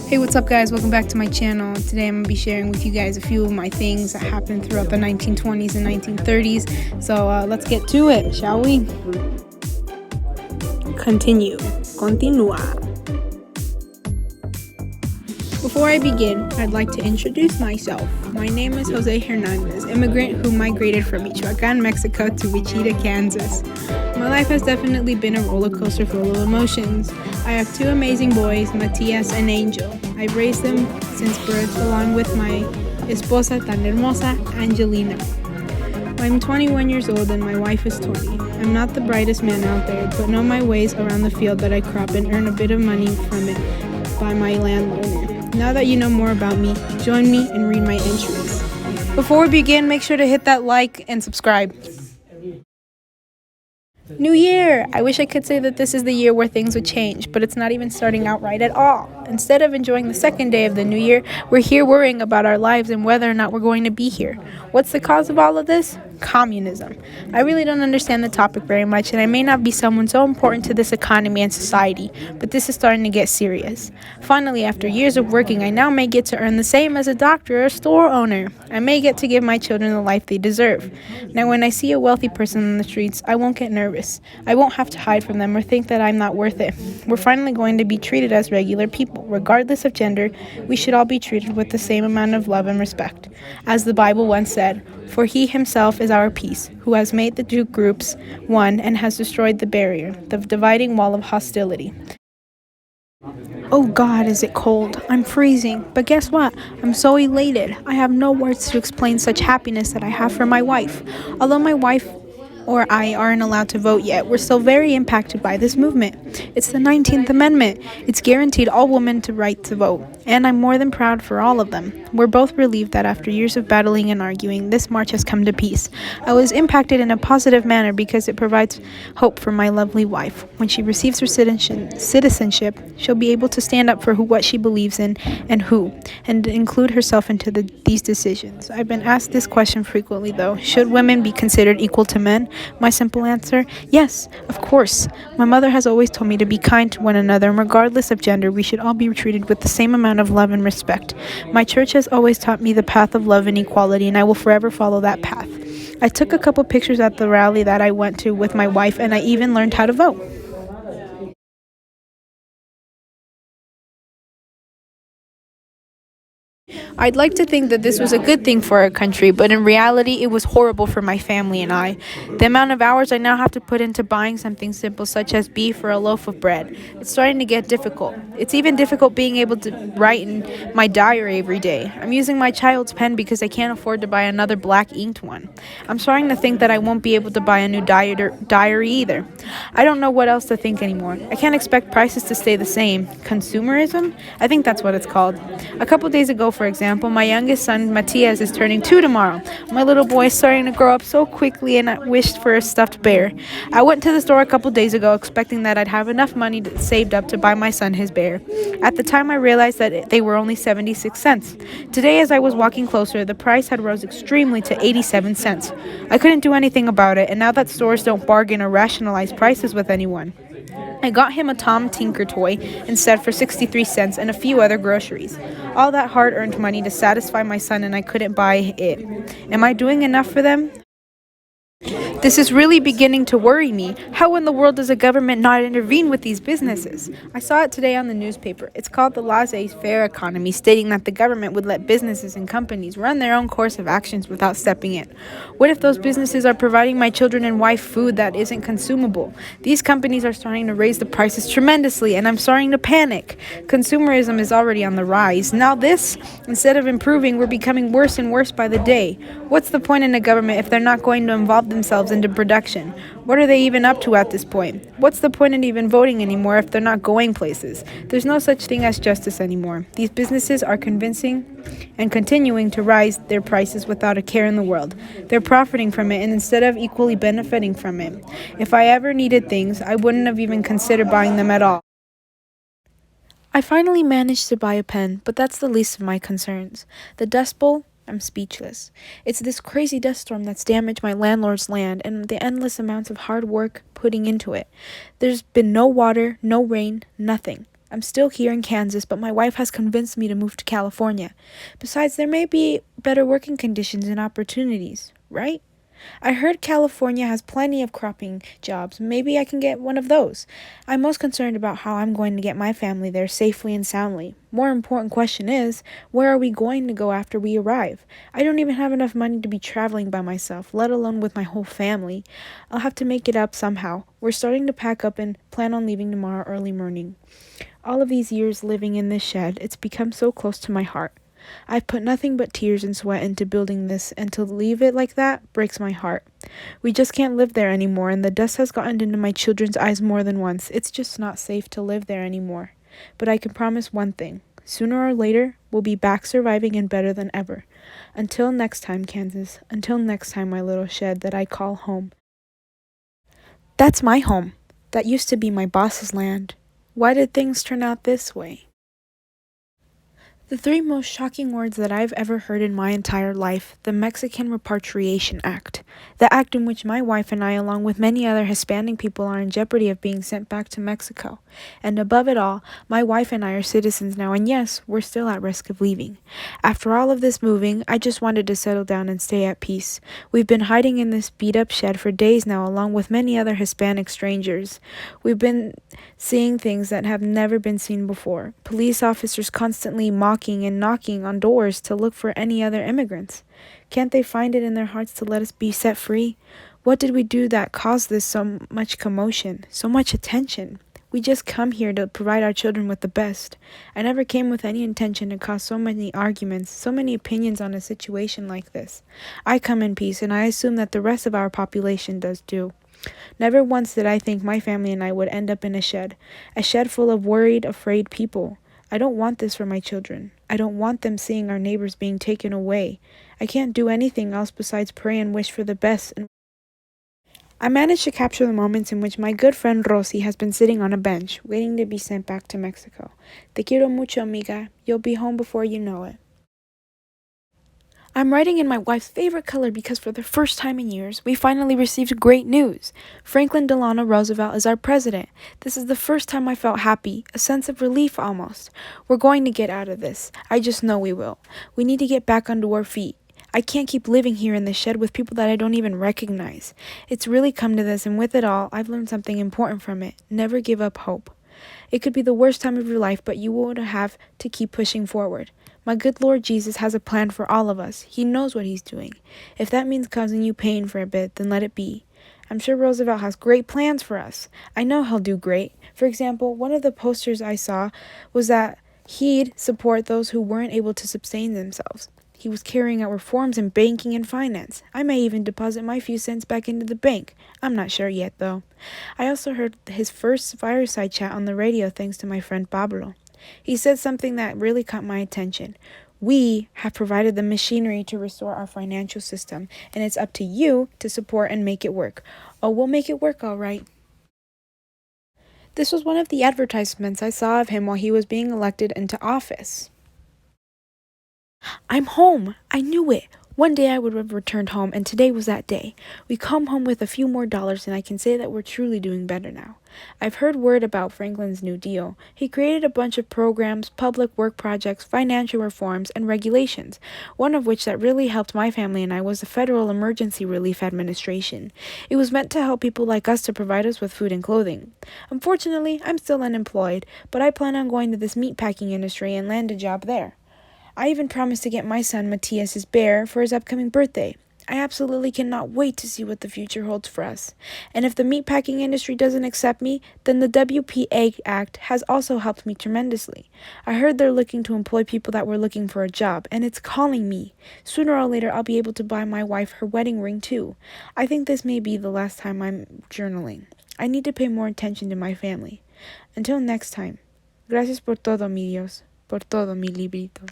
Hey, what's up guys? Welcome back to my channel. Today I'm going to be sharing with you guys a few of my things that happened throughout the 1920s and 1930s. So let's get to it, shall we? Continua. Before I begin, I'd like to introduce myself. My name is Jose Hernandez, immigrant who migrated from Michoacan, Mexico to Wichita, Kansas. My life has definitely been a roller coaster full of emotions. I have two amazing boys, Matias and Angel. I've raised them since birth along with my esposa tan hermosa, Angelina. I'm 21 years old and my wife is 20. I'm not the brightest man out there, but know my ways around the field that I crop and earn a bit of money from it by my landowner. Now that you know more about me, join me and read my entries. Before we begin, make sure to hit that like and subscribe. New Year! I wish I could say that this is the year where things would change, but it's not even starting out right at all. Instead of enjoying the second day of the new year, we're here worrying about our lives and whether or not we're going to be here. What's the cause of all of this? Communism. I really don't understand the topic very much, and I may not be someone so important to this economy and society, but this is starting to get serious. Finally, after years of working, I now may get to earn the same as a doctor or a store owner. I may get to give my children the life they deserve. Now, when I see a wealthy person in the streets, I won't get nervous. I won't have to hide from them or think that I'm not worth it. We're finally going to be treated as regular people. Regardless of gender, we should all be treated with the same amount of love and respect. As the Bible once said, "For he himself is our peace, who has made the two groups one and has destroyed the barrier, the dividing wall of hostility." Oh God, is it cold? I'm freezing. But guess what? I'm so elated. I have no words to explain such happiness that I have for my wife. Although my wife or I aren't allowed to vote yet, we're still very impacted by this movement. It's the 19th Amendment. It's guaranteed all women the right to vote, and I'm more than proud for all of them. We're both relieved that after years of battling and arguing, this march has come to peace. I was impacted in a positive manner because it provides hope for my lovely wife. When she receives her citizenship, she'll be able to stand up for what she believes in and include herself into these decisions. I've been asked this question frequently, though. Should women be considered equal to men? My simple answer, yes, of course. My mother has always told me to be kind to one another, and regardless of gender, we should all be treated with the same amount of love and respect. My church has always taught me the path of love and equality, and I will forever follow that path. I took a couple pictures at the rally that I went to with my wife, and I even learned how to vote. I'd like to think that this was a good thing for our country, but in reality, it was horrible for my family and I. The amount of hours I now have to put into buying something simple such as beef or a loaf of bread, it's starting to get difficult. It's even difficult being able to write in my diary every day. I'm using my child's pen because I can't afford to buy another black inked one. I'm starting to think that I won't be able to buy a new diary either. I don't know what else to think anymore. I can't expect prices to stay the same. Consumerism? I think that's what it's called. A couple days ago, for example, my youngest son, Matias, is turning 2 tomorrow. My little boy is starting to grow up so quickly, and I wished for a stuffed bear. I went to the store a couple days ago expecting that I'd have enough money saved up to buy my son his bear. At the time, I realized that they were only 76 cents. Today, as I was walking closer, the price had rose extremely to 87 cents. I couldn't do anything about it, and now that stores don't bargain or rationalize prices with anyone, I got him a Tom Tinker toy instead for 63 cents and a few other groceries. All that hard-earned money to satisfy my son, and I couldn't buy it. Am I doing enough for them? This is really beginning to worry me. How in the world does a government not intervene with these businesses? I saw it today on the newspaper. It's called the laissez-faire economy, stating that the government would let businesses and companies run their own course of actions without stepping in. What if those businesses are providing my children and wife food that isn't consumable? These companies are starting to raise the prices tremendously, and I'm starting to panic. Consumerism is already on the rise. Now this, instead of improving, we're becoming worse and worse by the day. What's the point in a government if they're not going to involve themselves into production? What are they even up to at this point? What's the point in even voting anymore if they're not going places? There's no such thing as justice anymore. These businesses are convincing and continuing to rise their prices without a care in the world. They're profiting from it and instead of equally benefiting from it. If I ever needed things, I wouldn't have even considered buying them at all. I finally managed to buy a pen, but that's the least of my concerns. The Dust Bowl? I'm speechless. It's this crazy dust storm that's damaged my landlord's land and the endless amounts of hard work putting into it. There's been no water, no rain, nothing. I'm still here in Kansas, but my wife has convinced me to move to California. Besides, there may be better working conditions and opportunities, right? I heard California has plenty of cropping jobs. Maybe I can get one of those. I'm most concerned about how I'm going to get my family there safely and soundly. More important question is, where are we going to go after we arrive? I don't even have enough money to be traveling by myself, let alone with my whole family. I'll have to make it up somehow. We're starting to pack up and plan on leaving tomorrow early morning. All of these years living in this shed, it's become so close to my heart. I've put nothing but tears and sweat into building this, and to leave it like that breaks my heart. We just can't live there anymore, and the dust has gotten into my children's eyes more than once. It's just not safe to live there anymore. But I can promise one thing. Sooner or later, we'll be back surviving and better than ever. Until next time, Kansas. Until next time, my little shed that I call home. That's my home. That used to be my boss's land. Why did things turn out this way? The three most shocking words that I've ever heard in my entire life: the Mexican Repatriation Act, the act in which my wife and I, along with many other Hispanic people, are in jeopardy of being sent back to Mexico. And above it all, my wife and I are citizens now, and yes, we're still at risk of leaving. After all of this moving, I just wanted to settle down and stay at peace. We've been hiding in this beat-up shed for days now, along with many other Hispanic strangers. We've been seeing things that have never been seen before. Police officers constantly mocking and knocking on doors to look for any other immigrants. Can't they find it in their hearts to let us be set free? What did we do that caused this so much commotion, so much attention? We just come here to provide our children with the best. I never came with any intention to cause so many arguments, so many opinions on a situation like this. I come in peace, and I assume that the rest of our population does too. Never once did I think my family and I would end up in a shed full of worried, afraid people. I don't want this for my children. I don't want them seeing our neighbors being taken away. I can't do anything else besides pray and wish for the best. I managed to capture the moments in which my good friend Rosie has been sitting on a bench, waiting to be sent back to Mexico. Te quiero mucho, amiga. You'll be home before you know it. I'm writing in my wife's favorite color because for the first time in years, we finally received great news. Franklin Delano Roosevelt is our president. This is the first time I felt happy, a sense of relief almost. We're going to get out of this. I just know we will. We need to get back onto our feet. I can't keep living here in the shed with people that I don't even recognize. It's really come to this, and with it all, I've learned something important from it. Never give up hope. It could be the worst time of your life, but you would have to keep pushing forward. My good Lord Jesus has a plan for all of us. He knows what he's doing. If that means causing you pain for a bit, then let it be. I'm sure Roosevelt has great plans for us. I know he'll do great. For example, one of the posters I saw was that he'd support those who weren't able to sustain themselves. He was carrying out reforms in banking and finance. I may even deposit my few cents back into the bank. I'm not sure yet, though. I also heard his first fireside chat on the radio thanks to my friend Pablo. He said something that really caught my attention. We have provided the machinery to restore our financial system, and it's up to you to support and make it work. Oh, we'll make it work, all right. This was one of the advertisements I saw of him while he was being elected into office. I'm home. I knew it. One day I would have returned home, and today was that day. We come home with a few more dollars, and I can say that we're truly doing better now. I've heard word about Franklin's New Deal. He created a bunch of programs, public work projects, financial reforms, and regulations. One of which that really helped my family and I was the Federal Emergency Relief Administration. It was meant to help people like us to provide us with food and clothing. Unfortunately, I'm still unemployed, but I plan on going to this meatpacking industry and land a job there. I even promised to get my son Matthias his bear for his upcoming birthday. I absolutely cannot wait to see what the future holds for us. And if the meatpacking industry doesn't accept me, then the WPA Act has also helped me tremendously. I heard they're looking to employ people that were looking for a job, and it's calling me. Sooner or later, I'll be able to buy my wife her wedding ring too. I think this may be the last time I'm journaling. I need to pay more attention to my family. Until next time. Gracias por todo, mi Dios. Por todo, mi librito.